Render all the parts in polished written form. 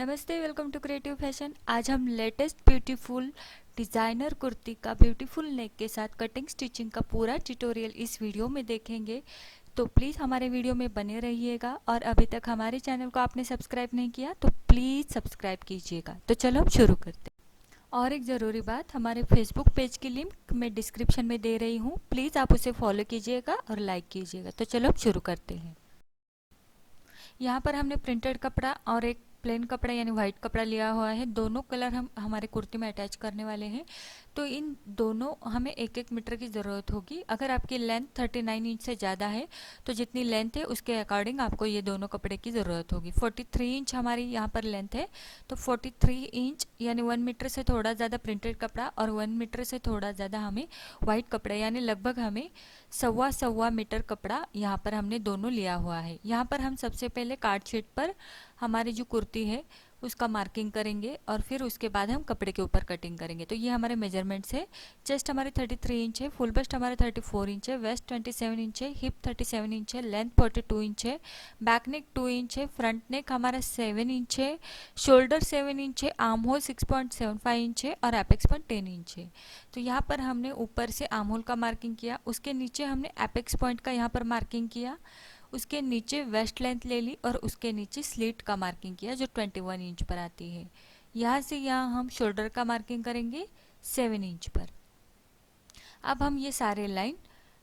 नमस्ते, welcome to creative fashion. आज हम लेटेस्ट ब्यूटीफुल डिज़ाइनर कुर्ती का ब्यूटीफुल नेक के साथ कटिंग स्टिचिंग का पूरा ट्यूटोरियल इस वीडियो में देखेंगे। तो प्लीज़ हमारे वीडियो में बने रहिएगा और अभी तक हमारे चैनल को आपने सब्सक्राइब नहीं किया तो प्लीज़ सब्सक्राइब कीजिएगा। तो चलो हम शुरू करते हैं। और एक ज़रूरी बात, हमारे फेसबुक पेज की लिंक मैं डिस्क्रिप्शन में दे रही हूँ, प्लीज़ आप उसे फॉलो कीजिएगा और लाइक कीजिएगा। तो चलो हम शुरू करते हैं। यहाँ पर हमने प्रिंटेड कपड़ा और एक प्लेन कपड़ा यानी वाइट कपड़ा लिया हुआ है। दोनों कलर हम हमारे कुर्ती में अटैच करने वाले हैं। तो इन दोनों हमें एक एक मीटर की ज़रूरत होगी। अगर आपकी लेंथ 39 इंच से ज़्यादा है तो जितनी लेंथ है उसके अकॉर्डिंग आपको ये दोनों कपड़े की ज़रूरत होगी। 43 इंच हमारी यहाँ पर लेंथ है, तो 43 इंच यानी 1 मीटर से थोड़ा ज़्यादा प्रिंटेड कपड़ा और 1 मीटर से थोड़ा ज़्यादा हमें वाइट कपड़ा यानी लगभग हमें सवा मीटर कपड़ा यहाँ पर हमने दोनों लिया हुआ है। यहाँ पर हम सबसे पहले कार्ड शीट पर हमारी जो कुर्ती है उसका मार्किंग करेंगे और फिर उसके बाद हम कपड़े के ऊपर कटिंग करेंगे। तो ये हमारे मेजरमेंट्स है। चेस्ट हमारे 33 इंच है, फुल बस्ट हमारे 34 इंच है, वेस्ट 27 इंच है, हिप 37 इंच है, लेंथ 42 इंच है, बैक नेक 2 इंच है, फ्रंट नेक हमारा 7 इंच है, शोल्डर 7 इंच है, आर्म होल 6.75 इंच है और एपेक्स पॉइंट 10 इंच है। तो यहाँ पर हमने ऊपर से आर्म होल का मार्किंग किया, उसके नीचे हमने एपेक्स पॉइंट का यहाँ पर मार्किंग किया, उसके नीचे वेस्ट लेंथ ले ली और उसके नीचे स्लीट का मार्किंग किया जो 21 इंच पर आती है। यहाँ से यहाँ हम शोल्डर का मार्किंग करेंगे 7 इंच पर। अब हम ये सारे लाइन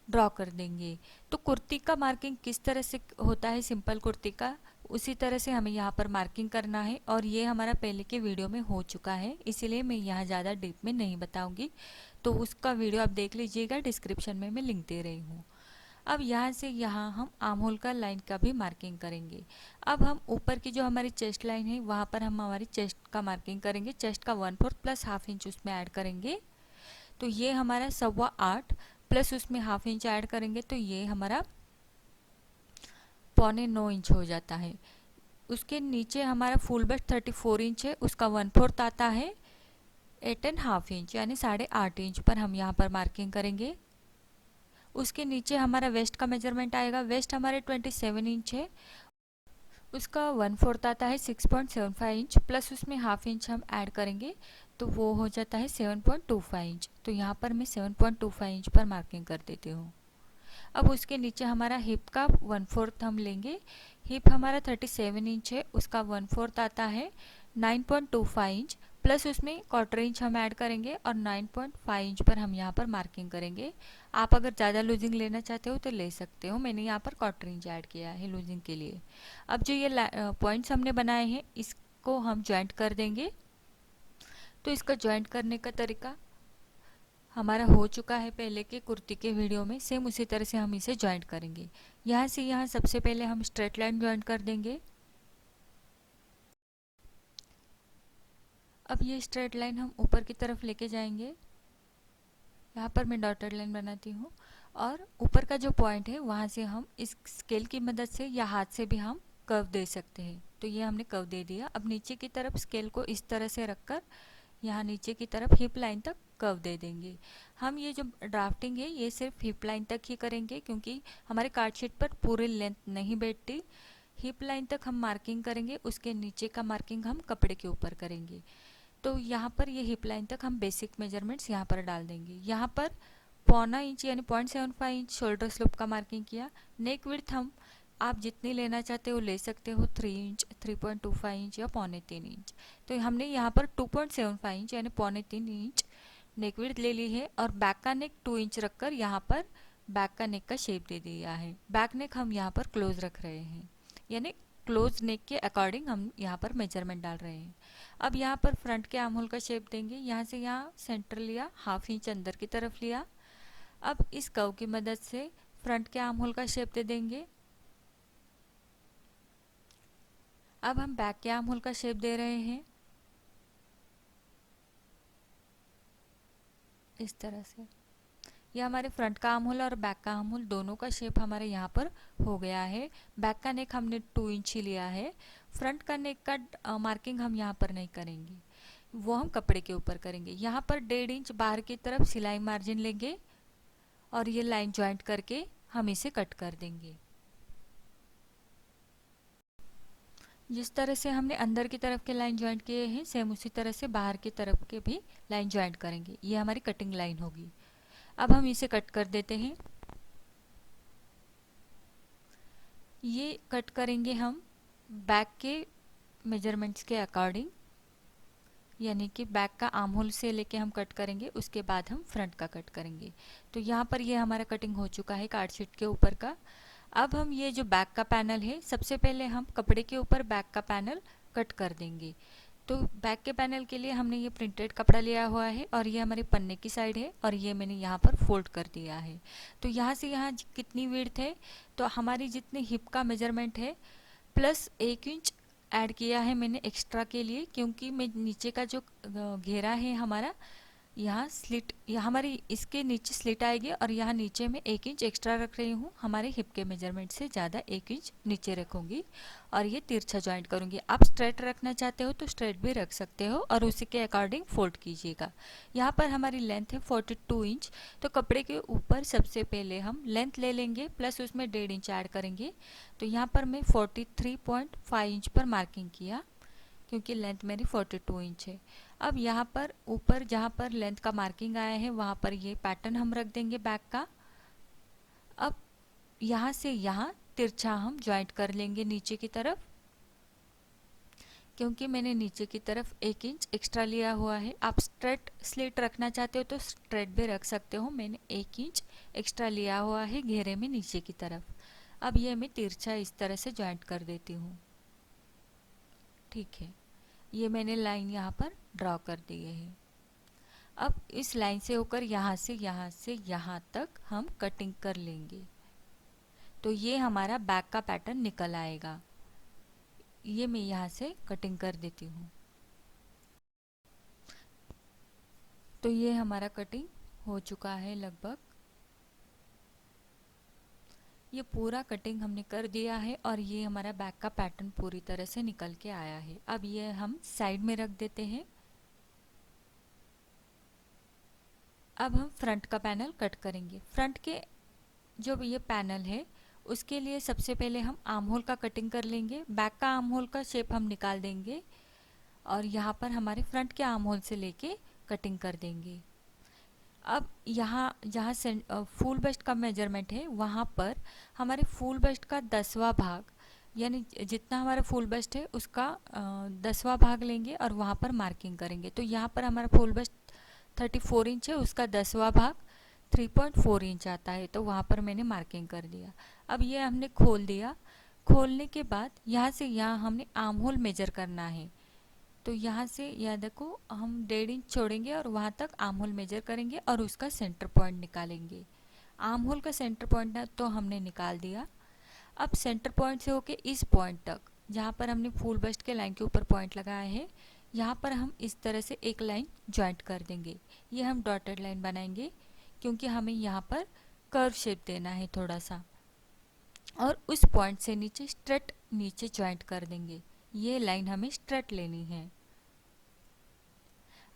ड्रॉ कर देंगे। तो कुर्ती का मार्किंग किस तरह से होता है सिंपल कुर्ती का, उसी तरह से हमें यहाँ पर मार्किंग करना है। और ये हमारा पहले के वीडियो में हो चुका है, इसीलिए मैं यहाँ ज़्यादा डीप में नहीं बताऊँगी। तो उसका वीडियो आप देख लीजिएगा, डिस्क्रिप्शन में मैं लिंक दे रही हूँ। अब यहाँ से यहाँ हम आर्म होल का लाइन का भी मार्किंग करेंगे। अब हम ऊपर की जो हमारी चेस्ट लाइन है वहाँ पर हम हमारी चेस्ट का मार्किंग करेंगे। चेस्ट का 1/4 प्लस हाफ इंच उसमें ऐड करेंगे, तो ये हमारा 8.25 प्लस उसमें हाफ इंच ऐड करेंगे तो ये हमारा 9.25 इंच हो जाता है। उसके नीचे हमारा फुल बस्ट 34 इंच है, उसका 1/4 आता है 8.5 इंच यानी 8.5 इंच पर हम यहाँ पर मार्किंग करेंगे। उसके नीचे हमारा वेस्ट का मेजरमेंट आएगा। वेस्ट हमारे 27 इंच है, उसका 1/4 आता है 6.75 इंच प्लस उसमें हाफ इंच हम ऐड करेंगे तो वो हो जाता है 7.25 इंच। तो यहाँ पर मैं 7.25 इंच पर मार्किंग कर देती हूँ। अब उसके नीचे हमारा हिप का 1/4 हम लेंगे। हिप हमारा 37 इंच है, उसका 1/4 आता है 9.25 इंच प्लस उसमें 1/4 इंच हम ऐड करेंगे और 9.5 इंच पर हम यहाँ पर मार्किंग करेंगे। आप अगर ज़्यादा लूजिंग लेना चाहते हो तो ले सकते हो, मैंने यहाँ पर 1/4 इंच ऐड किया है लूजिंग के लिए। अब जो ये पॉइंट्स हमने बनाए हैं इसको हम ज्वाइंट कर देंगे। तो इसका ज्वाइंट करने का तरीका हमारा हो चुका है पहले के कुर्ती के वीडियो में, सेम उसी तरह से हम इसे ज्वाइंट करेंगे। यहाँ से यहाँ सबसे पहले हम स्ट्रेट लाइन ज्वाइंट कर देंगे। अब ये स्ट्रेट लाइन हम ऊपर की तरफ लेके जाएंगे। यहाँ पर मैं डॉटेड लाइन बनाती हूँ और ऊपर का जो पॉइंट है वहाँ से हम इस स्केल की मदद से या हाथ से भी हम कर्व दे सकते हैं। तो ये हमने कर्व दे दिया। अब नीचे की तरफ स्केल को इस तरह से रखकर यहाँ नीचे की तरफ हिप लाइन तक कर्व दे देंगे। हम ये जो ड्राफ्टिंग है ये सिर्फ हिप लाइन तक ही करेंगे क्योंकि हमारे कार्ड शीट पर पूरी लेंथ नहीं बैठती। हिप लाइन तक हम मार्किंग करेंगे, उसके नीचे का मार्किंग हम कपड़े के ऊपर करेंगे। तो यहाँ पर ये हिप लाइन तक हम बेसिक मेजरमेंट्स यहाँ पर डाल देंगे। यहाँ पर 1.25 इंच यानी 0.75 इंच शोल्डर स्लोप का मार्किंग किया। नेक विड्थ हम आप जितनी लेना चाहते हो ले सकते हो, 3 इंच, 3.25 इंच या 3.25 इंच। तो हमने यहाँ पर 2.75 इंच यानी 3.25 इंच नेक विड्थ ले ली है और बैक का नेक 2 इंच रखकर यहाँ पर बैक का नेक का शेप दे दिया है। बैक नेक हम यहाँ पर क्लोज रख रहे हैं यानी क्लोज नेक के अकॉर्डिंग हम यहाँ पर मेजरमेंट डाल रहे हैं। अब यहाँ पर फ्रंट के आर्म होल का शेप देंगे। यहाँ से यहाँ सेंटर लिया, हाफ इंच अंदर की तरफ लिया। अब इस कर्व की मदद से फ्रंट के आर्म होल का शेप दे देंगे। अब हम बैक के आर्म होल का शेप दे रहे हैं इस तरह से। यह हमारे फ्रंट का आर्म होल और बैक का आर्म होल दोनों का शेप हमारे यहाँ पर हो गया है। बैक का नेक हमने 2 इंच ही लिया है। फ्रंट का नेक का मार्किंग हम यहाँ पर नहीं करेंगे, वो हम कपड़े के ऊपर करेंगे। यहाँ पर 1.5 इंच बाहर की तरफ सिलाई मार्जिन लेंगे और ये लाइन ज्वाइंट करके हम इसे कट कर देंगे। जिस तरह से हमने अंदर की तरफ के लाइन ज्वाइंट किए हैं सेम उसी तरह से बाहर की तरफ के भी लाइन ज्वाइंट करेंगे। ये हमारी कटिंग लाइन होगी। अब हम इसे कट कर देते हैं। ये कट करेंगे हम बैक के मेजरमेंट्स के अकॉर्डिंग, यानी कि बैक का आर्म होल से लेके हम कट करेंगे, उसके बाद हम फ्रंट का कट करेंगे। तो यहाँ पर ये हमारा कटिंग हो चुका है कार्ड शीट के ऊपर का। अब हम ये जो बैक का पैनल है, सबसे पहले हम कपड़े के ऊपर बैक का पैनल कट कर देंगे। तो बैक के पैनल के लिए हमने ये प्रिंटेड कपड़ा लिया हुआ है और ये हमारे पन्ने की साइड है और ये मैंने यहाँ पर फोल्ड कर दिया है। तो यहाँ से यहाँ कितनी विड्थ है, तो हमारी जितनी हिप का मेजरमेंट है प्लस 1 इंच ऐड किया है मैंने एक्स्ट्रा के लिए, क्योंकि मैं नीचे का जो घेरा है हमारा, यहाँ स्लिट, यहाँ हमारी इसके नीचे स्लिट आएगी और यहाँ नीचे मैं 1 इंच एक्स्ट्रा रख रही हूँ, हमारे हिप के मेजरमेंट से ज़्यादा 1 इंच नीचे रखूँगी और ये तिरछा जॉइंट करूँगी। आप स्ट्रेट रखना चाहते हो तो स्ट्रेट भी रख सकते हो और उसी के अकॉर्डिंग फोल्ड कीजिएगा। यहाँ पर हमारी लेंथ है 42 इंच। तो कपड़े के ऊपर सबसे पहले हम लेंथ ले लेंगे प्लस उसमें 1.5 इंच ऐड करेंगे। तो यहाँ पर मैं 43.5 इंच पर मार्किंग किया, क्योंकि लेंथ मेरी 42 इंच है। अब यहाँ पर ऊपर जहाँ पर लेंथ का मार्किंग आया है वहाँ पर ये पैटर्न हम रख देंगे बैक का। अब यहाँ से यहाँ तिरछा हम ज्वाइंट कर लेंगे नीचे की तरफ, क्योंकि मैंने नीचे की तरफ 1 इंच एक्स्ट्रा लिया हुआ है। आप स्ट्रेट स्लिट रखना चाहते हो तो स्ट्रेट भी रख सकते हो, मैंने 1 इंच एक्स्ट्रा लिया हुआ है घेरे में नीचे की तरफ। अब ये मैं तिरछा इस तरह से ज्वाइंट कर देती हूँ। ठीक है, ये मैंने लाइन यहाँ पर ड्रॉ कर दी है। अब इस लाइन से होकर यहाँ से यहाँ तक हम कटिंग कर लेंगे, तो ये हमारा बैक का पैटर्न निकल आएगा। ये मैं यहाँ से कटिंग कर देती हूँ। तो ये हमारा कटिंग हो चुका है लगभग। ये पूरा कटिंग हमने कर दिया है और ये हमारा बैक का पैटर्न पूरी तरह से निकल के आया है। अब ये हम साइड में रख देते हैं। अब हम फ्रंट का पैनल कट करेंगे। फ्रंट के जो ये पैनल है उसके लिए सबसे पहले हम आर्म होल का कटिंग कर लेंगे। बैक का आर्म होल का शेप हम निकाल देंगे और यहाँ पर हमारे फ्रंट के आर्म होल से लेके कटिंग कर देंगे। अब यहाँ जहाँ से फुल बस्ट का मेजरमेंट है वहाँ पर हमारे फुल बस्ट का 10वां भाग, यानी जितना हमारा फुल बस्ट है उसका 10वां भाग लेंगे और वहाँ पर मार्किंग करेंगे। तो यहाँ पर हमारा फुल बस्ट 34 इंच है, उसका 10वां भाग 3.4 इंच आता है, तो वहाँ पर मैंने मार्किंग कर दिया। अब ये हमने खोल दिया। खोलने के बाद यहाँ से यहाँ हमने आर्म होल मेजर करना है। तो यहाँ से यह देखो हम 1.5 इंच छोड़ेंगे और वहाँ तक आर्म होल मेजर करेंगे और उसका सेंटर पॉइंट निकालेंगे। आर्म होल का सेंटर पॉइंट तो हमने निकाल दिया। अब सेंटर पॉइंट से होके इस पॉइंट तक जहाँ पर हमने फुल बस्ट के लाइन के ऊपर पॉइंट लगाया है, यहाँ पर हम इस तरह से एक लाइन ज्वाइंट कर देंगे। ये हम डॉटेड लाइन बनाएंगे क्योंकि हमें यहाँ पर कर्व शेप देना है थोड़ा सा, और उस पॉइंट से नीचे स्ट्रेट नीचे ज्वाइंट कर देंगे। ये लाइन हमें स्ट्रेट लेनी है।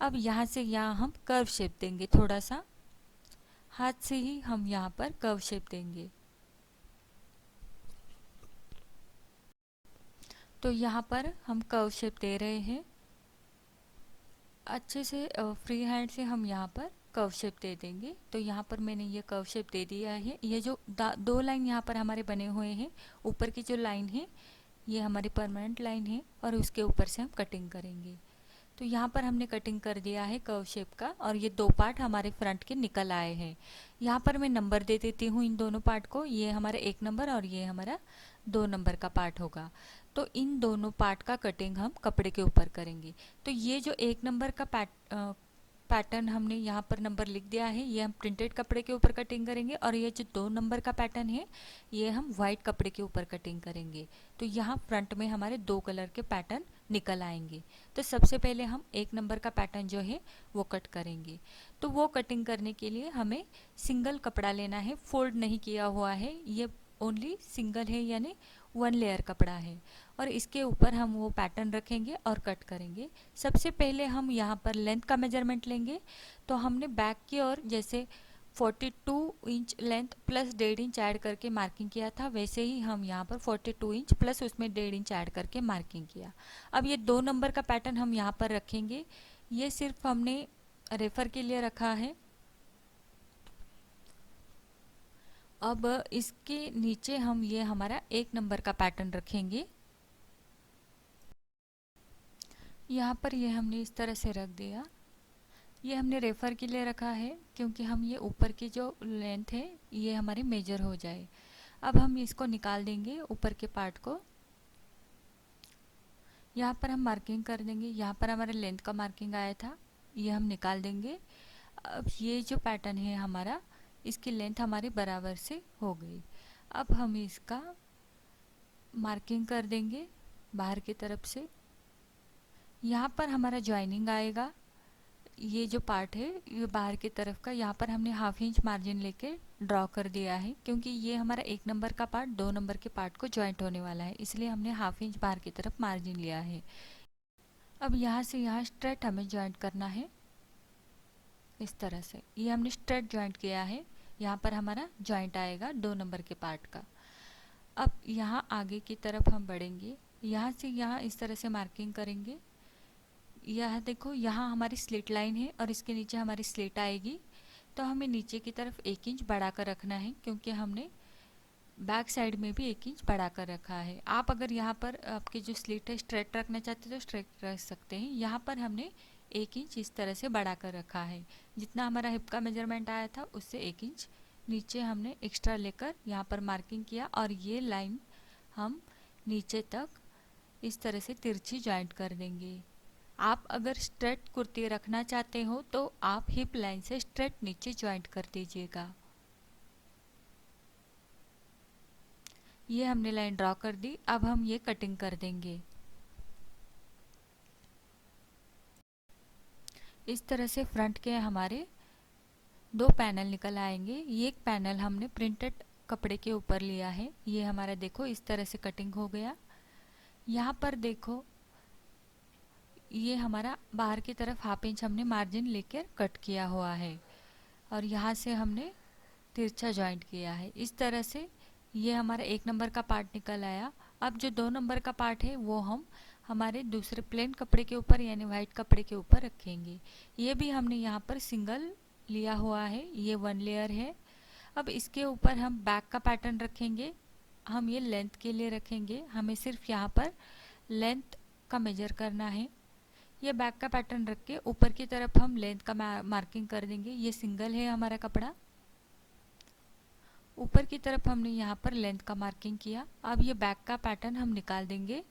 अब यहाँ से यहाँ हम कर्व शेप देंगे, थोड़ा सा हाथ से ही हम यहाँ पर कर्व शेप देंगे। तो यहाँ पर हम कर्व शेप दे रहे हैं अच्छे से, फ्री हैंड से हम यहाँ पर कर्व शेप दे देंगे। तो यहाँ पर मैंने ये कर्व शेप दे दिया है। ये जो 2 लाइन यहाँ पर हमारे बने हुए हैं, ऊपर की जो लाइन है ये हमारी परमानेंट लाइन है और उसके ऊपर से हम कटिंग करेंगे। तो यहाँ पर हमने कटिंग कर दिया है कर्व शेप का और ये 2 पार्ट हमारे फ्रंट के निकल आए हैं। यहाँ पर मैं नंबर दे देती हूँ इन दोनों पार्ट को। ये हमारा 1 नंबर और ये हमारा 2 नंबर का पार्ट होगा। तो इन दोनों पार्ट का कटिंग हम कपड़े के ऊपर करेंगे। तो ये जो 1 नंबर का पैटर्न हमने यहाँ पर नंबर लिख दिया है, ये हम प्रिंटेड कपड़े के ऊपर कटिंग करेंगे और ये जो 2 नंबर का पैटर्न है ये हम वाइट कपड़े के ऊपर कटिंग करेंगे। तो यहाँ फ्रंट में हमारे 2 कलर के पैटर्न निकल आएंगे। तो सबसे पहले हम 1 नंबर का पैटर्न जो है वो कट करेंगे। तो वो कटिंग करने के लिए हमें सिंगल कपड़ा लेना है, फोल्ड नहीं किया हुआ है, ये ओनली सिंगल है यानी 1 लेयर कपड़ा है और इसके ऊपर हम वो पैटर्न रखेंगे और कट करेंगे। सबसे पहले हम यहाँ पर लेंथ का मेजरमेंट लेंगे। तो हमने बैक की ओर जैसे 42 inch length plus 1.5 inch add करके मार्किंग किया था, वैसे ही हम यहाँ पर 42 इंच प्लस उसमें 1.5 इंच ऐड करके मार्किंग किया। अब ये 2 नंबर का पैटर्न हम यहाँ पर रखेंगे, ये सिर्फ हमने रेफर के लिए रखा है। अब इसके नीचे हम ये हमारा 1 नंबर का पैटर्न रखेंगे। यहाँ पर ये हमने इस तरह से रख दिया। ये हमने रेफर के लिए रखा है क्योंकि हम ये ऊपर की जो लेंथ है ये हमारी मेजर हो जाए। अब हम इसको निकाल देंगे ऊपर के पार्ट को। यहाँ पर हम मार्किंग कर देंगे, यहाँ पर हमारे लेंथ का मार्किंग आया था, ये हम निकाल देंगे। अब ये जो पैटर्न है हमारा, इसकी लेंथ हमारी बराबर से हो गई। अब हम इसका मार्किंग कर देंगे बाहर की तरफ से। यहाँ पर हमारा जॉइनिंग आएगा, ये जो पार्ट है ये बाहर की तरफ का, यहाँ पर हमने हाफ इंच मार्जिन लेके ड्रॉ कर दिया है क्योंकि ये हमारा 1 नंबर का पार्ट 2 नंबर के पार्ट को जॉइंट होने वाला है, इसलिए हमने हाफ इंच बाहर की तरफ मार्जिन लिया है। अब यहाँ से यहाँ स्ट्रेट हमें जॉइंट करना है इस तरह से। ये हमने स्ट्रेट जॉइंट किया है, यहाँ पर हमारा जॉइंट आएगा 2 नंबर के पार्ट का। अब यहाँ आगे की तरफ हम बढ़ेंगे, यहाँ से यहाँ इस तरह से मार्किंग करेंगे। यह देखो यहाँ हमारी स्लिट लाइन है और इसके नीचे हमारी स्लिट आएगी, तो हमें नीचे की तरफ 1 इंच बढ़ा कर रखना है क्योंकि हमने बैक साइड में भी 1 इंच बढ़ा कर रखा है। आप अगर यहाँ पर आपकी जो स्लिट है स्ट्रेट रखना चाहते हो तो स्ट्रेट रख सकते हैं। यहाँ पर हमने 1 इंच इस तरह से बढ़ा कर रखा है, जितना हमारा हिप का मेजरमेंट आया था उससे 1 इंच नीचे हमने एक्स्ट्रा लेकर यहाँ पर मार्किंग किया और ये लाइन हम नीचे तक इस तरह से तिरछी जॉइंट कर देंगे। आप अगर स्ट्रेट कुर्ती रखना चाहते हो तो आप हिप लाइन से स्ट्रेट नीचे जॉइंट कर दीजिएगा। ये हमने लाइन ड्रॉ कर दी, अब हम ये कटिंग कर देंगे। इस तरह से फ्रंट के हमारे 2 पैनल निकल आएंगे। ये एक पैनल हमने प्रिंटेड कपड़े के ऊपर लिया है, ये हमारा देखो इस तरह से कटिंग हो गया। यहाँ पर देखो ये हमारा बाहर की तरफ हाफ इंच हमने मार्जिन लेकर कट किया हुआ है और यहाँ से हमने तिरछा जॉइंट किया है। इस तरह से ये हमारा 1 नंबर का पार्ट निकल आया। अब जो 2 नंबर का पार्ट है वो हम हमारे दूसरे प्लेन कपड़े के ऊपर यानी वाइट कपड़े के ऊपर रखेंगे। ये भी हमने यहाँ पर सिंगल लिया हुआ है, ये 1 लेयर है। अब इसके ऊपर हम बैक का पैटर्न रखेंगे, हम ये लेंथ के लिए रखेंगे, हमें सिर्फ यहाँ पर लेंथ का मेजर करना है। ये बैक का पैटर्न रख के ऊपर की तरफ हम लेंथ का मार्किंग कर देंगे। ये सिंगल है हमारा कपड़ा, ऊपर की तरफ हमने यहाँ पर लेंथ का मार्किंग किया। अब ये बैक का पैटर्न हम निकाल देंगे।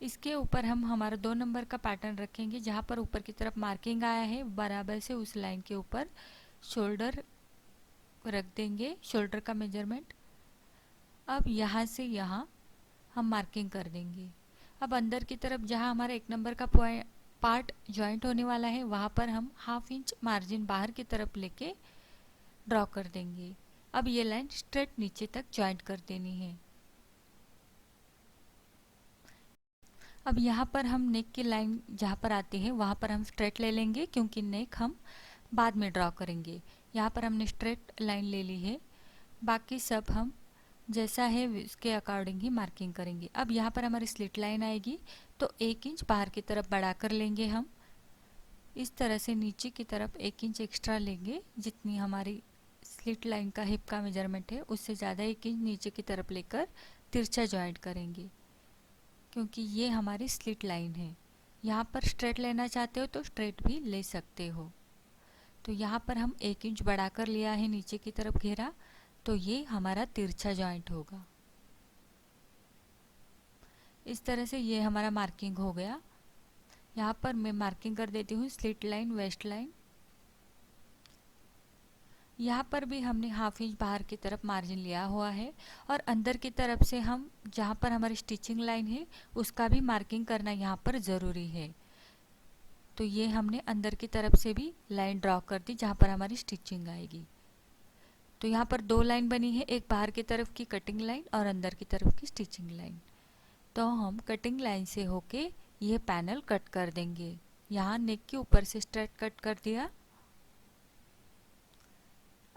इसके ऊपर हम हमारा 2 नंबर का पैटर्न रखेंगे, जहाँ पर ऊपर की तरफ मार्किंग आया है बराबर से उस लाइन के ऊपर शोल्डर रख देंगे, शोल्डर का मेजरमेंट। अब यहाँ से यहाँ हम मार्किंग कर देंगे। अब अंदर की तरफ जहाँ हमारा 1 नंबर का पार्ट जॉइंट होने वाला है वहाँ पर हम हाफ इंच मार्जिन बाहर की तरफ लेके ड्रॉ कर देंगे। अब ये लाइन स्ट्रेट नीचे तक जॉइंट कर देनी है। अब यहाँ पर हम नेक की लाइन जहाँ पर आती है वहाँ पर हम स्ट्रेट ले लेंगे क्योंकि नेक हम बाद में ड्रॉ करेंगे। यहाँ पर हमने स्ट्रेट लाइन ले ली है, बाकी सब हम जैसा है उसके अकॉर्डिंग ही मार्किंग करेंगे। अब यहाँ पर हमारी स्लिट लाइन आएगी तो 1 इंच बाहर की तरफ बढ़ा कर लेंगे हम। इस तरह से नीचे की तरफ 1 इंच एक्स्ट्रा लेंगे, जितनी हमारी स्लिट लाइन का हिप का मेजरमेंट है उससे ज़्यादा 1 इंच नीचे की तरफ लेकर तिरछा जॉइंट करेंगे क्योंकि ये हमारी स्लिट लाइन है। यहाँ पर स्ट्रेट लेना चाहते हो तो स्ट्रेट भी ले सकते हो। तो यहाँ पर हम 1 इंच बढ़ा कर लिया है नीचे की तरफ घेरा, तो ये हमारा तिरछा जॉइंट होगा। इस तरह से ये हमारा मार्किंग हो गया। यहाँ पर मैं मार्किंग कर देती हूँ स्लिट लाइन, वेस्ट लाइन। यहाँ पर भी हमने हाफ इंच बाहर की तरफ मार्जिन लिया हुआ है और अंदर की तरफ से हम जहाँ पर हमारी स्टिचिंग लाइन है उसका भी मार्किंग करना यहाँ पर ज़रूरी है। तो ये हमने अंदर की तरफ से भी लाइन ड्रॉ कर दी जहाँ पर हमारी स्टिचिंग आएगी। तो यहाँ पर 2 लाइन बनी है, एक बाहर की तरफ की कटिंग लाइन और अंदर की तरफ की स्टिचिंग लाइन। तो हम कटिंग लाइन से होके ये पैनल कट कर देंगे। यहाँ नेक के ऊपर से स्ट्रेट कट कर दिया।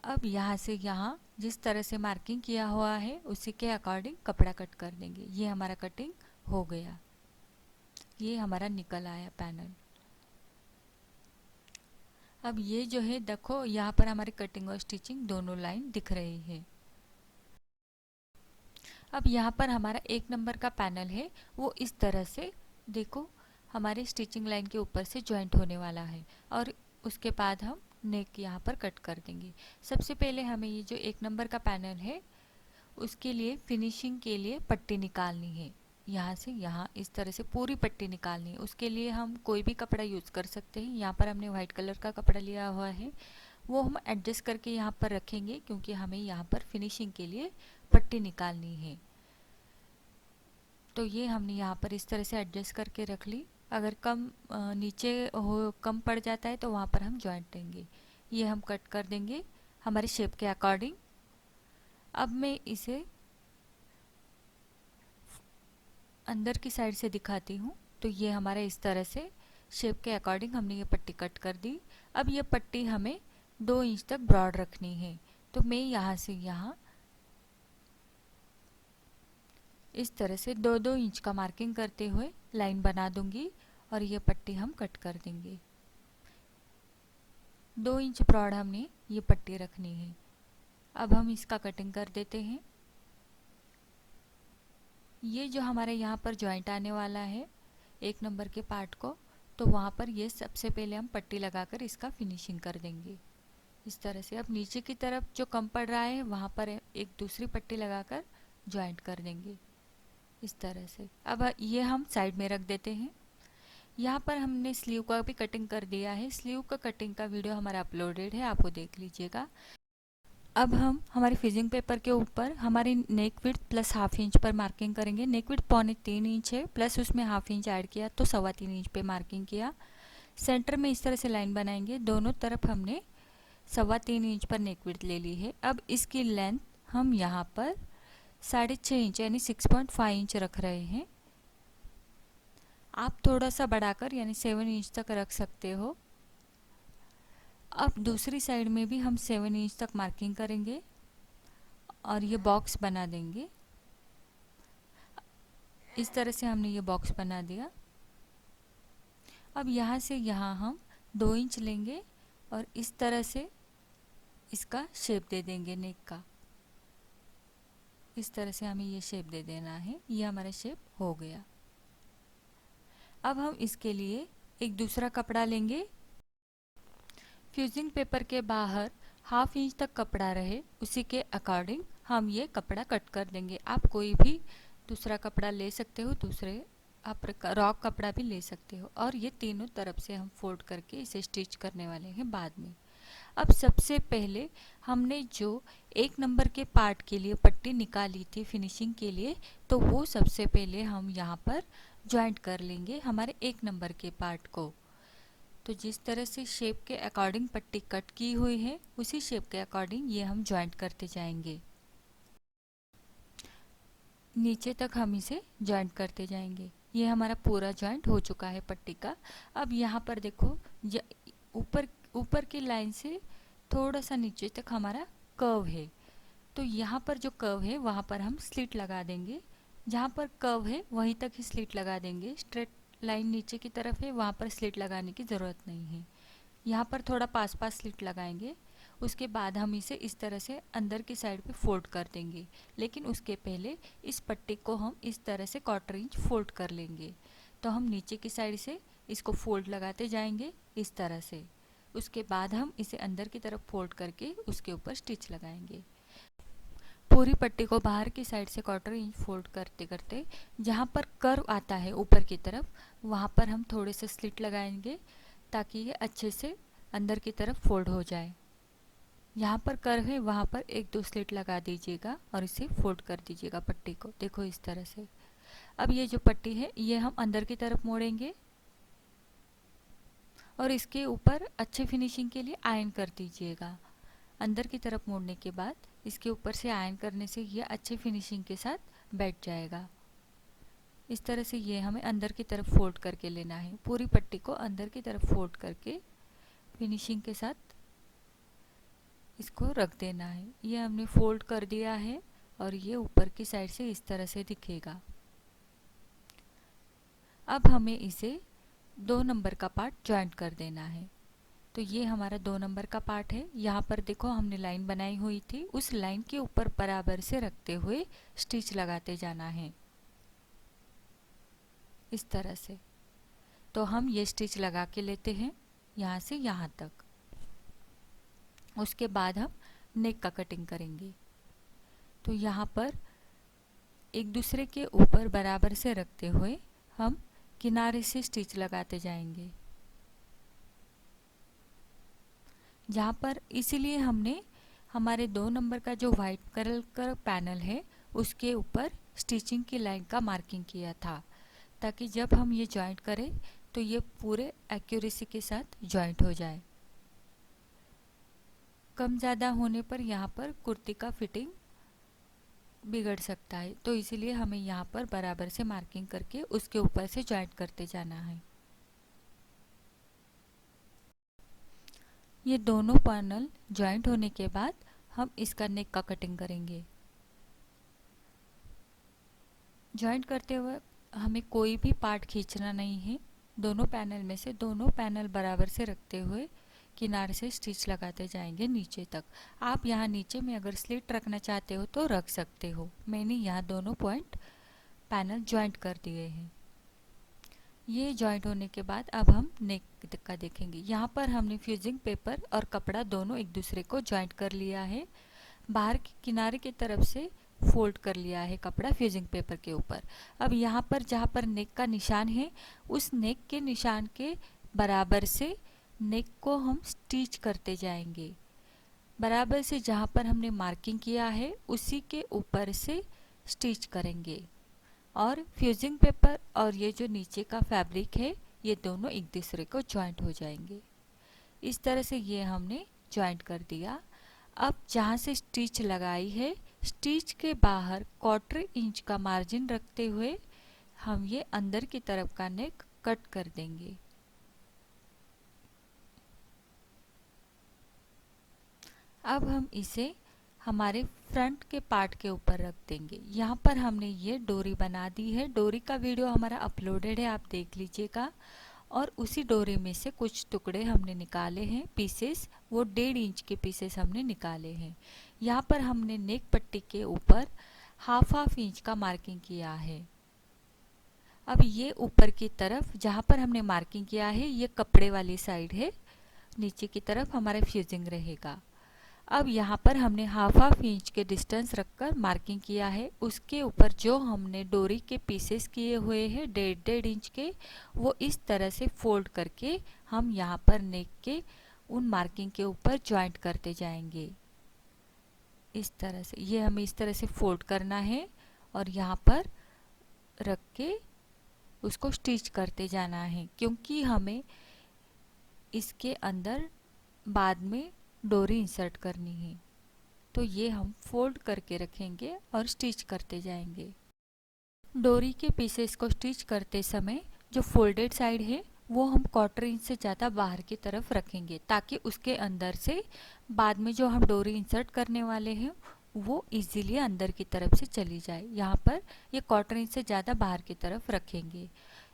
अब यहाँ से यहाँ जिस तरह से मार्किंग किया हुआ है उसी के अकॉर्डिंग कपड़ा कट कर देंगे। ये हमारा कटिंग हो गया, ये हमारा निकल आया पैनल। अब ये जो है देखो यहाँ पर हमारी कटिंग और स्टिचिंग दोनों लाइन दिख रही है। अब यहाँ पर हमारा 1 नंबर का पैनल है वो इस तरह से देखो हमारे स्टिचिंग लाइन के ऊपर से जॉइंट होने वाला है और उसके बाद हम नेक यहाँ पर कट कर देंगे। सबसे पहले हमें ये जो 1 नंबर का पैनल है उसके लिए फिनिशिंग के लिए पट्टी निकालनी है। यहाँ से यहाँ इस तरह से पूरी पट्टी निकालनी है। उसके लिए हम कोई भी कपड़ा यूज़ कर सकते हैं। यहाँ पर हमने वाइट कलर का कपड़ा लिया हुआ है, वो हम एडजस्ट करके यहाँ पर रखेंगे क्योंकि हमें यहाँ पर फिनिशिंग के लिए पट्टी निकालनी है। तो ये हमने यहाँ पर इस तरह से एडजस्ट करके रख ली। अगर कम नीचे हो कम पड़ जाता है तो वहाँ पर हम जॉइंट देंगे। ये हम कट कर देंगे हमारे शेप के अकॉर्डिंग। अब मैं इसे अंदर की साइड से दिखाती हूँ। तो ये हमारा इस तरह से शेप के अकॉर्डिंग हमने ये पट्टी कट कर दी। अब ये पट्टी हमें 2 इंच तक ब्रॉड रखनी है। तो मैं यहाँ से यहाँ इस तरह से 2-2 इंच का मार्किंग करते हुए लाइन बना दूंगी और ये पट्टी हम कट कर देंगे। 2 इंच ब्रॉड हमने ये पट्टी रखनी है। अब हम इसका कटिंग कर देते हैं। ये जो हमारे यहाँ पर जॉइंट आने वाला है 1 नंबर के पार्ट को, तो वहाँ पर ये सबसे पहले हम पट्टी लगाकर इसका फिनिशिंग कर देंगे इस तरह से। अब नीचे की तरफ जो कम पड़ रहा है वहाँ पर एक दूसरी पट्टी लगाकर जॉइंट कर देंगे इस तरह से। अब ये हम साइड में रख देते हैं। यहाँ पर हमने स्लीव का भी कटिंग कर दिया है। स्लीव का कटिंग का वीडियो हमारा अपलोडेड है, आप वो देख लीजिएगा। अब हम हमारे फिजिंग पेपर के ऊपर हमारी नेक विड्थ प्लस ½ इंच पर मार्किंग करेंगे। नेक विड्थ 3.25 इंच है, प्लस उसमें ½ इंच ऐड किया तो 3.25 इंच पे मार्किंग किया। सेंटर में इस तरह से लाइन बनाएंगे। दोनों तरफ हमने 3.25 इंच पर नेक विड्थ ले ली है। अब इसकी लेंथ हम यहाँ पर 6.5 इंच यानी 6.5 इंच रख रहे हैं। आप थोड़ा सा बढ़ाकर यानी 7 इंच तक रख सकते हो। अब दूसरी साइड में भी हम 7 इंच तक मार्किंग करेंगे और ये बॉक्स बना देंगे। इस तरह से हमने ये बॉक्स बना दिया। अब यहाँ से यहाँ हम 2 इंच लेंगे और इस तरह से इसका शेप दे देंगे नेक का। इस तरह से हमें ये शेप दे देना है। ये हमारा शेप हो गया। अब हम इसके लिए एक दूसरा कपड़ा लेंगे। फ्यूजिंग पेपर के बाहर ½ इंच तक कपड़ा रहे उसी के अकॉर्डिंग हम ये कपड़ा कट कर देंगे। आप कोई भी दूसरा कपड़ा ले सकते हो, दूसरे आप रॉक कपड़ा भी ले सकते हो। और ये तीनों तरफ से हम फोल्ड करके इसे स्टिच करने वाले हैं बाद में। अब सबसे पहले हमने जो 1 नंबर के पार्ट के लिए पट्टी निकाली थी फिनिशिंग के लिए, तो वो सबसे पहले हम यहाँ पर जॉइंट कर लेंगे हमारे 1 नंबर के पार्ट को। तो जिस तरह से शेप के अकॉर्डिंग पट्टी कट की हुई है उसी शेप के अकॉर्डिंग ये हम जॉइंट करते जाएंगे। नीचे तक हम इसे जॉइंट करते जाएंगे। ये हमारा पूरा जॉइंट हो चुका है पट्टी का। अब यहाँ पर देखो ऊपर की लाइन से थोड़ा सा नीचे तक हमारा कर्व है। तो यहाँ पर जो कर्व है वहाँ पर हम स्लिट लगा देंगे। जहाँ पर कर्व है वहीं तक ही स्लिट लगा देंगे। स्ट्रेट लाइन नीचे की तरफ है, वहाँ पर स्लिट लगाने की ज़रूरत नहीं है। यहाँ पर थोड़ा पास स्लिट लगाएंगे। उसके बाद हम इसे इस तरह से अंदर की साइड पे फोल्ड कर देंगे। लेकिन उसके पहले इस पट्टी को हम इस तरह से 1/4 इंच फोल्ड कर लेंगे। तो हम नीचे की साइड से इसको फोल्ड लगाते जाएंगे इस तरह से। उसके बाद हम इसे अंदर की तरफ फोल्ड करके उसके ऊपर स्टिच लगाएंगे। पूरी पट्टी को बाहर की साइड से 1/4 इंच फोल्ड करते करते जहाँ पर कर्व आता है ऊपर की तरफ वहाँ पर हम थोड़े से स्लिट लगाएंगे ताकि ये अच्छे से अंदर की तरफ फोल्ड हो जाए। यहाँ पर कर्व है वहाँ पर 1-2 स्लिट लगा दीजिएगा और इसे फोल्ड कर दीजिएगा पट्टी को। देखो इस तरह से। अब ये जो पट्टी है ये हम अंदर की तरफ मोड़ेंगे और इसके ऊपर अच्छे फिनिशिंग के लिए आयरन कर दीजिएगा। अंदर की तरफ मोड़ने के बाद इसके ऊपर से आयरन करने से ये अच्छे फिनिशिंग के साथ बैठ जाएगा। इस तरह से ये हमें अंदर की तरफ फोल्ड करके लेना है। पूरी पट्टी को अंदर की तरफ फोल्ड करके फिनिशिंग के साथ इसको रख देना है। ये हमने फोल्ड कर दिया है और ये ऊपर की साइड से इस तरह से दिखेगा। अब हमें इसे 2 नंबर का पार्ट जॉइंट कर देना है। तो ये हमारा 2 नंबर का पार्ट है। यहाँ पर देखो हमने लाइन बनाई हुई थी, उस लाइन के ऊपर बराबर से रखते हुए स्टिच लगाते जाना है इस तरह से। तो हम ये स्टिच लगा के लेते हैं यहाँ से यहाँ तक। उसके बाद हम नेक का कटिंग करेंगे। तो यहाँ पर एक दूसरे के ऊपर बराबर से रखते हुए हम किनारे से स्टिच लगाते जाएंगे। जहाँ पर इसीलिए हमने हमारे 2 नंबर का जो वाइट कलर का पैनल है उसके ऊपर स्टिचिंग की लाइन का मार्किंग किया था, ताकि जब हम ये जॉइंट करें तो ये पूरे एक्यूरेसी के साथ जॉइंट हो जाए। कम ज़्यादा होने पर यहाँ पर कुर्ती का फिटिंग बिगड़ सकता है, तो इसीलिए हमें यहाँ पर बराबर से मार्किंग करके उसके ऊपर से जॉइंट करते जाना है। ये दोनों पैनल जॉइंट होने के बाद हम इसका नेक का कटिंग करेंगे। जॉइंट करते हुए हमें कोई भी पार्ट खींचना नहीं है। दोनों पैनल में से दोनों पैनल बराबर से रखते हुए किनारे से स्टिच लगाते जाएंगे नीचे तक। आप यहाँ नीचे में अगर स्लिट रखना चाहते हो तो रख सकते हो। मैंने यहाँ दोनों पॉइंट पैनल जॉइंट कर दिए हैं। ये जॉइंट होने के बाद अब हम नेक का देखेंगे। यहाँ पर हमने फ्यूजिंग पेपर और कपड़ा दोनों एक दूसरे को जॉइंट कर लिया है। बाहर की किनारे की तरफ से फोल्ड कर लिया है कपड़ा फ्यूजिंग पेपर के ऊपर। अब यहाँ पर जहाँ पर नेक का निशान है उस नेक के निशान के बराबर से नेक को हम स्टिच करते जाएंगे। बराबर से जहाँ पर हमने मार्किंग किया है उसी के ऊपर से स्टिच करेंगे और फ्यूजिंग पेपर और ये जो नीचे का फैब्रिक है ये दोनों एक दूसरे को जॉइंट हो जाएंगे। इस तरह से ये हमने जॉइंट कर दिया। अब जहाँ से स्टिच लगाई है स्टिच के बाहर 1/4 इंच का मार्जिन रखते हुए हम ये अंदर की तरफ का नेक कट कर देंगे। अब हम इसे हमारे फ्रंट के पार्ट के ऊपर रख देंगे। यहाँ पर हमने ये डोरी बना दी है। डोरी का वीडियो हमारा अपलोडेड है, आप देख लीजिएगा। और उसी डोरी में से कुछ टुकड़े हमने निकाले हैं पीसेस, वो 1.5 इंच के पीसेस हमने निकाले हैं। यहाँ पर हमने नेक पट्टी के ऊपर हाफ इंच का मार्किंग किया है। अब ये ऊपर की तरफ जहाँ पर हमने मार्किंग किया है ये कपड़े वाली साइड है, नीचे की तरफ हमारा फ्यूजिंग रहेगा। अब यहाँ पर हमने हाफ इंच के डिस्टेंस रखकर मार्किंग किया है। उसके ऊपर जो हमने डोरी के पीसेस किए हुए हैं 1.5 इंच के, वो इस तरह से फोल्ड करके हम यहाँ पर नेक के उन मार्किंग के ऊपर जॉइंट करते जाएंगे। इस तरह से ये हमें इस तरह से फोल्ड करना है और यहाँ पर रख के उसको स्टिच करते जाना है, क्योंकि हमें इसके अंदर बाद में डोरी इंसर्ट करनी है। तो ये हम फोल्ड करके रखेंगे और स्टिच करते जाएंगे। डोरी के पीसेस को स्टिच करते समय जो फोल्डेड साइड है वो हम 1/4 इंच से ज़्यादा बाहर की तरफ रखेंगे, ताकि उसके अंदर से बाद में जो हम डोरी इंसर्ट करने वाले हैं वो इजीली अंदर की तरफ से चली जाए। यहाँ पर ये 1/4 इंच से ज़्यादा बाहर की तरफ रखेंगे।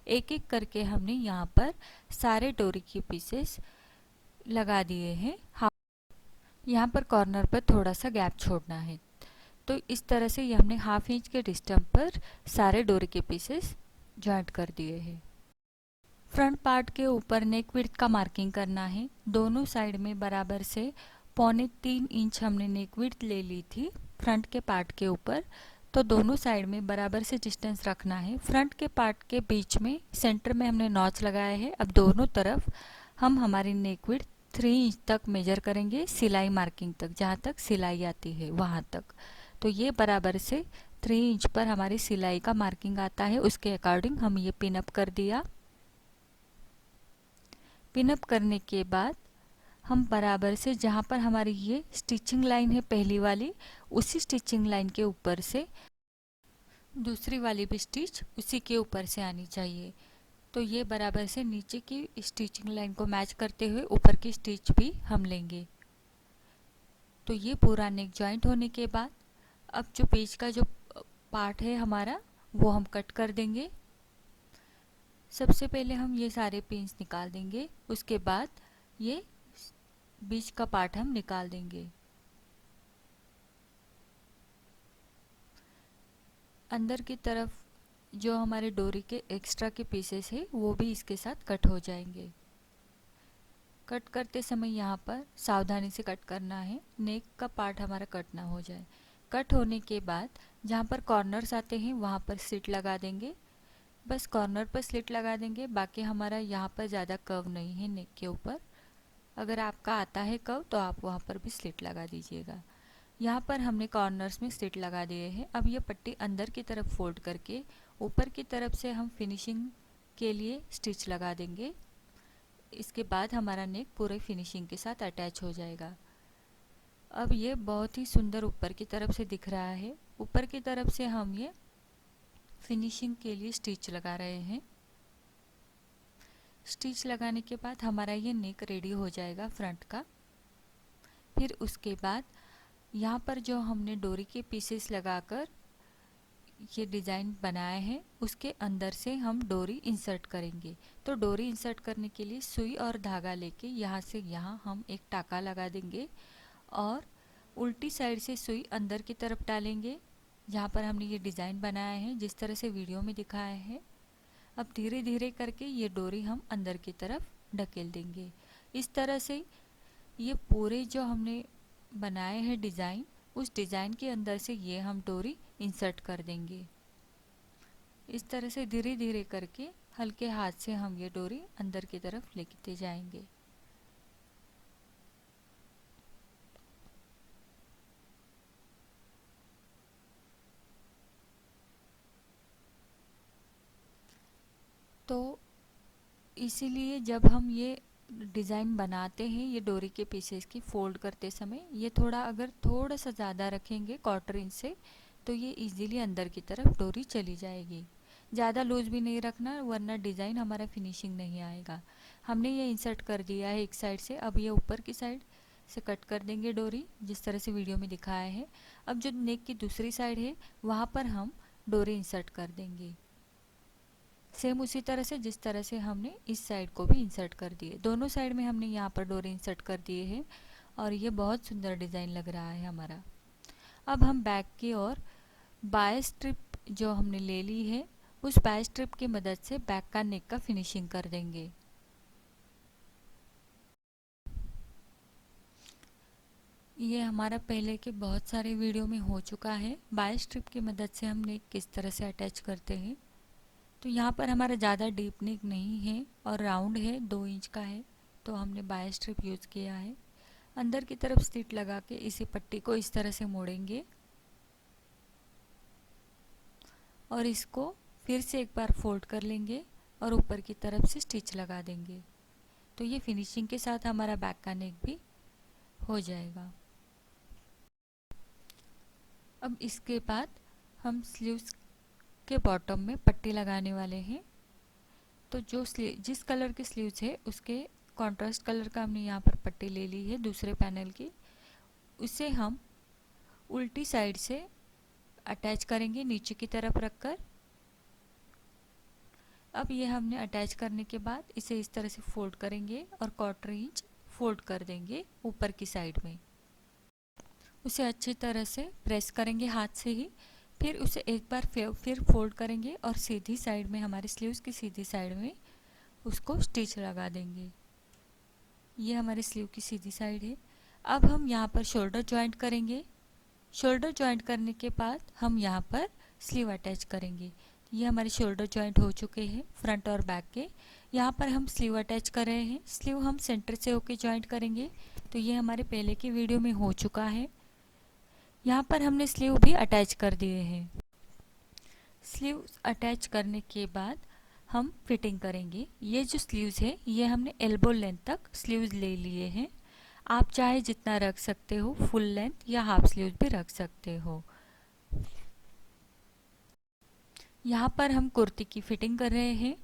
एक एक करके हमने यहाँ पर सारे डोरी के पीसेस लगा दिए हैं। यहाँ पर कॉर्नर पर थोड़ा सा गैप छोड़ना है। तो इस तरह से ये हमने हाफ इंच के डिस्टेंस पर सारे डोरी के पीसेस जॉइंट कर दिए हैं। फ्रंट पार्ट के ऊपर नेक विड्थ का मार्किंग करना है। दोनों साइड में बराबर से 2.25 इंच हमने नेक विड्थ ले ली थी फ्रंट के पार्ट के ऊपर। तो दोनों साइड में बराबर से डिस्टेंस रखना है। फ्रंट के पार्ट के बीच में सेंटर में हमने नॉच लगाया है। अब दोनों तरफ हम हमारी नेक विड्थ 3 इंच तक मेजर करेंगे, सिलाई मार्किंग तक, जहाँ तक सिलाई आती है वहाँ तक। तो ये बराबर से 3 इंच पर हमारी सिलाई का मार्किंग आता है, उसके अकॉर्डिंग हम ये पिन अप कर दिया। पिन अप करने के बाद हम बराबर से जहाँ पर हमारी ये स्टिचिंग लाइन है पहली वाली, उसी स्टिचिंग लाइन के ऊपर से दूसरी वाली भी स्टिच उसी के ऊपर से आनी चाहिए। तो ये बराबर से नीचे की स्टिचिंग लाइन को मैच करते हुए ऊपर की स्टिच भी हम लेंगे। तो ये पूरा नेक जॉइंट होने के बाद अब जो पेज का जो पार्ट है हमारा वो हम कट कर देंगे। सबसे पहले हम ये सारे पिन्स निकाल देंगे, उसके बाद ये बीच का पार्ट हम निकाल देंगे। अंदर की तरफ जो हमारे डोरी के एक्स्ट्रा के पीसेस है वो भी इसके साथ कट हो जाएंगे। कट करते समय यहाँ पर सावधानी से कट करना है, नेक का पार्ट हमारा कट ना हो जाए। कट होने के बाद जहाँ पर कॉर्नर्स आते हैं वहाँ पर स्लिट लगा देंगे, बस कॉर्नर पर स्लिट लगा देंगे। बाकी हमारा यहाँ पर ज़्यादा कर्व नहीं है नेक के ऊपर, अगर आपका आता है कर्व तो आप वहाँ पर भी स्लिट लगा दीजिएगा। यहाँ पर हमने कॉर्नर्स में स्लिट लगा दिए हैं। अब ये पट्टी अंदर की तरफ फोल्ड करके ऊपर की तरफ से हम फिनिशिंग के लिए स्टिच लगा देंगे। इसके बाद हमारा नेक पूरे फिनिशिंग के साथ अटैच हो जाएगा। अब ये बहुत ही सुंदर ऊपर की तरफ से दिख रहा है। ऊपर की तरफ से हम ये फिनिशिंग के लिए स्टिच लगा रहे हैं। स्टिच लगाने के बाद हमारा ये नेक रेडी हो जाएगा फ्रंट का। फिर उसके बाद यहाँ पर जो हमने डोरी के पीसेस लगाकर ये डिज़ाइन बनाया है उसके अंदर से हम डोरी इंसर्ट करेंगे। तो डोरी इंसर्ट करने के लिए सुई और धागा लेके यहाँ से यहाँ हम एक टाका लगा देंगे और उल्टी साइड से सुई अंदर की तरफ डालेंगे जहाँ पर हमने ये डिज़ाइन बनाया है जिस तरह से वीडियो में दिखाया है। अब धीरे धीरे करके ये डोरी हम अंदर की तरफ ढकेल देंगे। इस तरह से ये पूरे जो हमने बनाए हैं डिज़ाइन, उस डिज़ाइन के अंदर से ये हम डोरी इंसर्ट कर देंगे। इस तरह से धीरे धीरे करके हल्के हाथ से हम ये डोरी अंदर की तरफ लेते जाएंगे। तो इसीलिए जब हम ये डिज़ाइन बनाते हैं ये डोरी के पीसेस की फोल्ड करते समय ये अगर थोड़ा सा ज़्यादा रखेंगे क्वार्टर इंच से तो ये इजीली अंदर की तरफ डोरी चली जाएगी। ज़्यादा लूज भी नहीं रखना वरना डिज़ाइन हमारा फिनिशिंग नहीं आएगा। हमने ये इंसर्ट कर दिया है एक साइड से, अब ये ऊपर की साइड से कट कर देंगे डोरी जिस तरह से वीडियो में दिखाया है। अब जो नेक की दूसरी साइड है वहाँ पर हम डोरी इंसर्ट कर देंगे सेम उसी तरह से जिस तरह से हमने इस साइड को भी इंसर्ट कर दिए। दोनों साइड में हमने यहाँ पर डोरी इंसर्ट कर दिए हैं और ये बहुत सुंदर डिज़ाइन लग रहा है हमारा। अब हम बैक की ओर बाय स्ट्रिप जो हमने ले ली है उस बाय स्ट्रिप की मदद से बैक का नेक का फिनिशिंग कर देंगे। ये हमारा पहले के बहुत सारे वीडियो में हो चुका है। बाय स्ट्रिप की मदद से हम नेक किस तरह से अटैच करते हैं। तो यहाँ पर हमारा ज़्यादा डीप नेक नहीं है और राउंड है, 2 इंच का है, तो हमने बाय स्ट्रिप यूज़ किया है। अंदर की तरफ स्लिट लगा के इसी पट्टी को इस तरह से मोड़ेंगे और इसको फिर से एक बार फोल्ड कर लेंगे और ऊपर की तरफ से स्टिच लगा देंगे। तो ये फिनिशिंग के साथ हमारा बैक का नेक भी हो जाएगा। अब इसके बाद हम स्लीव्स के बॉटम में पट्टी लगाने वाले हैं। तो जिस कलर की स्लीव्स है उसके कॉन्ट्रास्ट कलर का हमने यहाँ पर पट्टी ले ली है दूसरे पैनल की, उसे हम उल्टी साइड से अटैच करेंगे नीचे की तरफ रखकर। अब ये हमने अटैच करने के बाद इसे इस तरह से फोल्ड करेंगे और 1/4 इंच फोल्ड कर देंगे ऊपर की साइड में। उसे अच्छी तरह से प्रेस करेंगे हाथ से ही, फिर उसे एक बार फिर फोल्ड करेंगे और सीधी साइड में हमारे स्लीव्स की सीधी साइड में उसको स्टिच लगा देंगे। ये हमारे स्लीव की सीधी साइड है। अब हम यहाँ पर शोल्डर जॉइंट करेंगे। शोल्डर जॉइंट करने के बाद हम यहाँ पर स्लीव अटैच करेंगे। ये हमारे शोल्डर जॉइंट हो चुके हैं फ्रंट और बैक के। यहाँ पर हम स्लीव अटैच कर रहे हैं। स्लीव हम सेंटर से होके जॉइंट करेंगे। तो ये हमारे पहले की वीडियो में हो चुका है। यहाँ पर हमने स्लीव भी अटैच कर दिए हैं। स्लीव अटैच करने के बाद हम फिटिंग करेंगे। ये जो स्लीव्स है ये हमने एल्बो लेंथ तक स्लीव्स ले लिए हैं। आप चाहे जितना रख सकते हो, फुल लेंथ या हाफ स्लीव्स भी रख सकते हो। यहाँ पर हम कुर्ती की फिटिंग कर रहे हैं।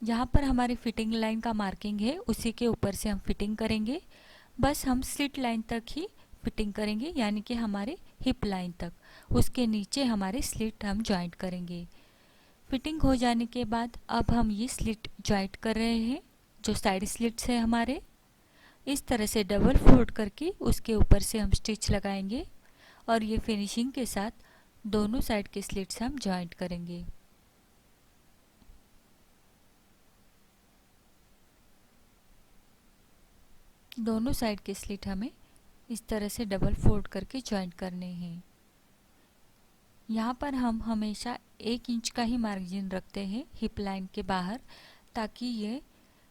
जहाँ पर हमारी फिटिंग लाइन का मार्किंग है उसी के ऊपर से हम फिटिंग करेंगे। बस हम स्लिट लाइन तक ही फिटिंग करेंगे, यानी कि हमारे हिप लाइन तक। उसके नीचे हमारे स्लिट हम जॉइंट करेंगे। फिटिंग हो जाने के बाद अब हम ये स्लिट जॉइंट कर रहे हैं, जो साइड स्लिट्स है हमारे। इस तरह से डबल फोल्ड करके उसके ऊपर से हम स्टिच लगाएंगे और ये फिनिशिंग के साथ दोनों साइड के स्लिट्स हम जॉइंट करेंगे। दोनों साइड के स्लिट हमें इस तरह से डबल फोल्ड करके जॉइंट करने हैं। यहाँ पर हम हमेशा 1 इंच का ही मार्जिन रखते हैं हिप लाइन के बाहर, ताकि ये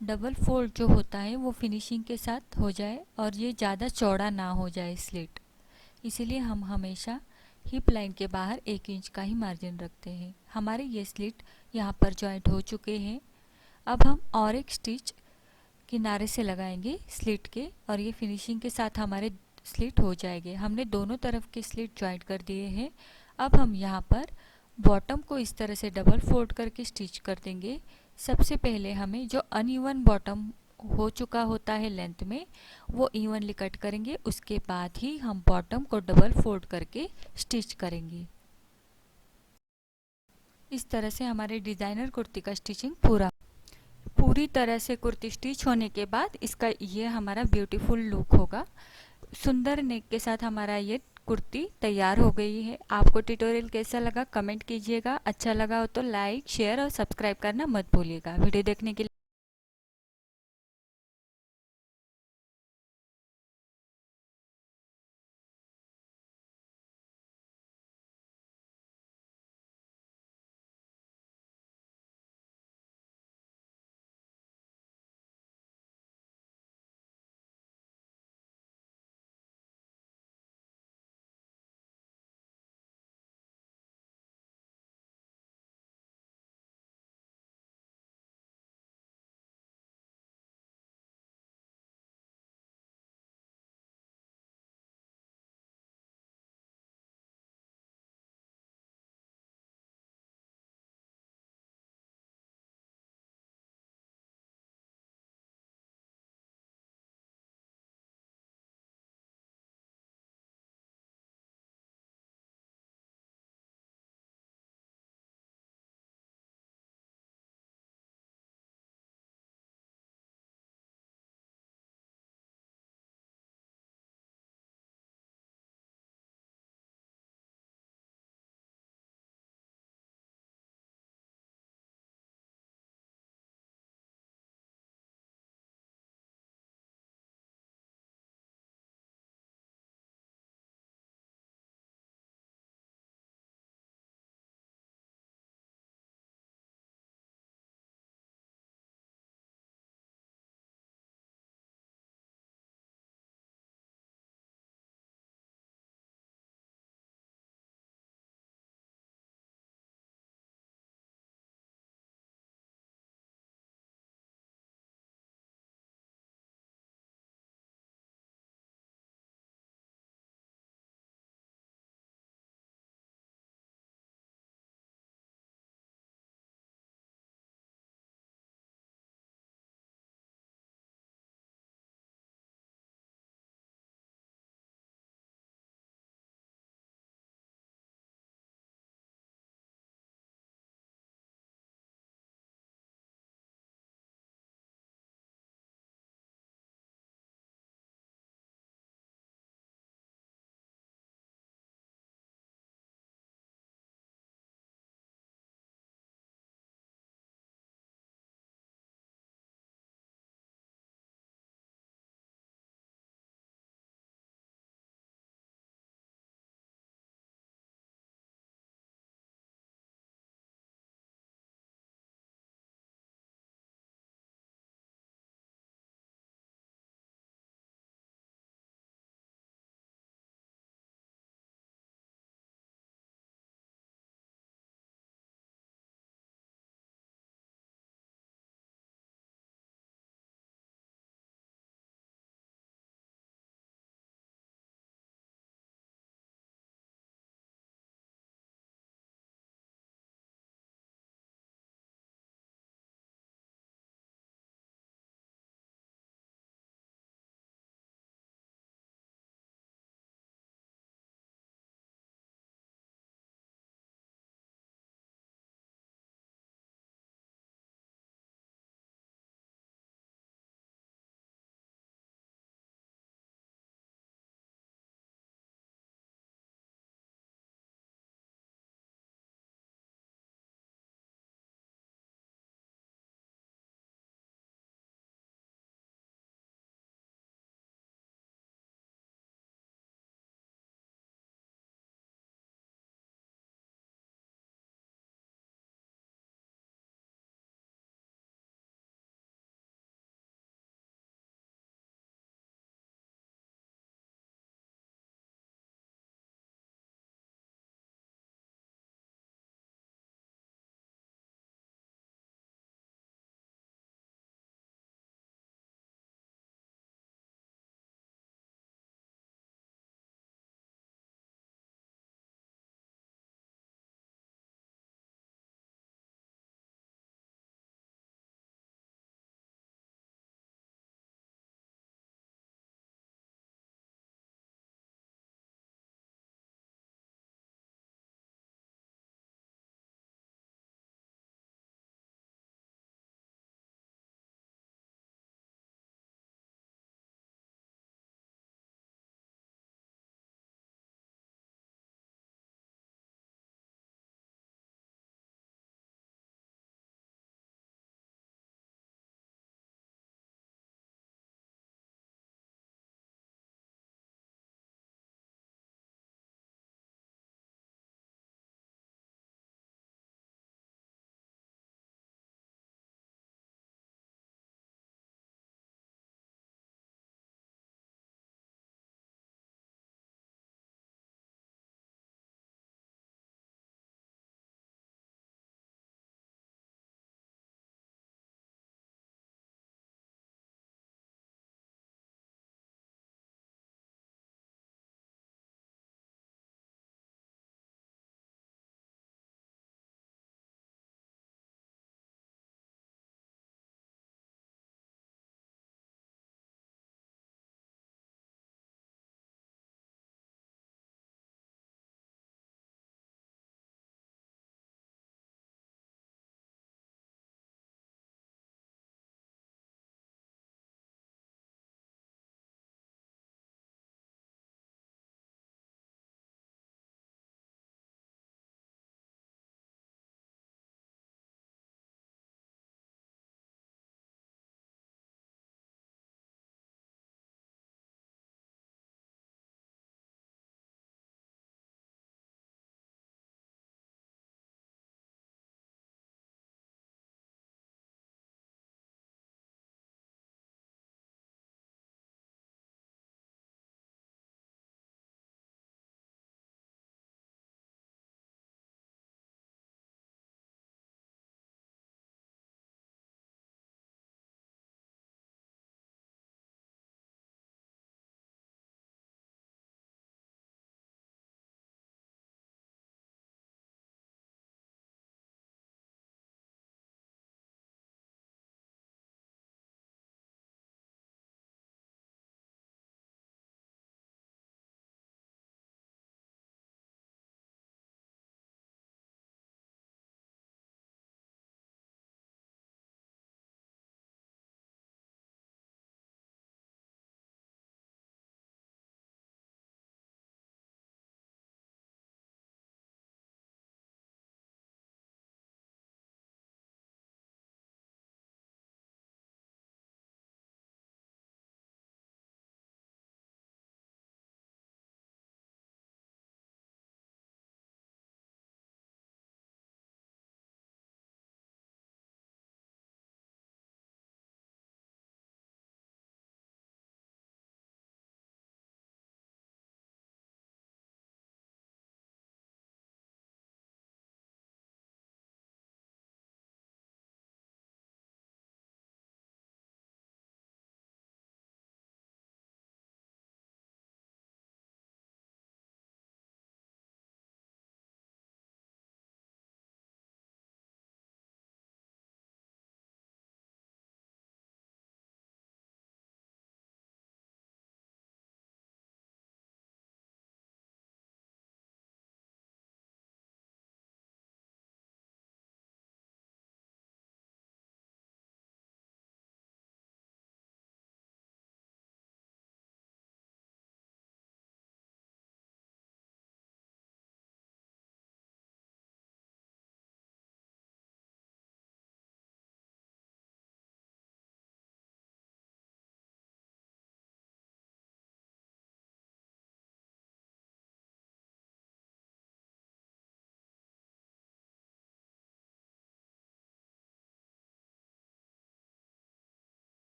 डबल फोल्ड जो होता है वो फिनिशिंग के साथ हो जाए और ये ज़्यादा चौड़ा ना हो जाए स्लिट। इसीलिए हम हमेशा हिप लाइन के बाहर 1 इंच का ही मार्जिन रखते हैं। हमारे ये स्लिट यहाँ पर जॉइंट हो चुके हैं। अब हम और एक स्टिच किनारे से लगाएंगे स्लिट के और ये फिनिशिंग के साथ हमारे स्लिट हो जाएंगे। हमने दोनों तरफ के स्लिट जॉइंट कर दिए हैं। अब हम यहाँ पर बॉटम को इस तरह से डबल फोल्ड करके स्टिच कर देंगे। सबसे पहले हमें जो अनइवन बॉटम हो चुका होता है लेंथ में, वो इवनली कट करेंगे। उसके बाद ही हम बॉटम को डबल फोल्ड करके स्टिच करेंगे। इस तरह से हमारे डिज़ाइनर कुर्ती का स्टिचिंग पूरी तरह से कुर्ती स्टिच होने के बाद इसका ये हमारा ब्यूटीफुल लुक होगा। सुंदर नेक के साथ हमारा ये कुर्ती तैयार हो गई है। आपको ट्यूटोरियल कैसा लगा कमेंट कीजिएगा। अच्छा लगा हो तो लाइक, शेयर और सब्सक्राइब करना मत भूलिएगा। वीडियो देखने के लिए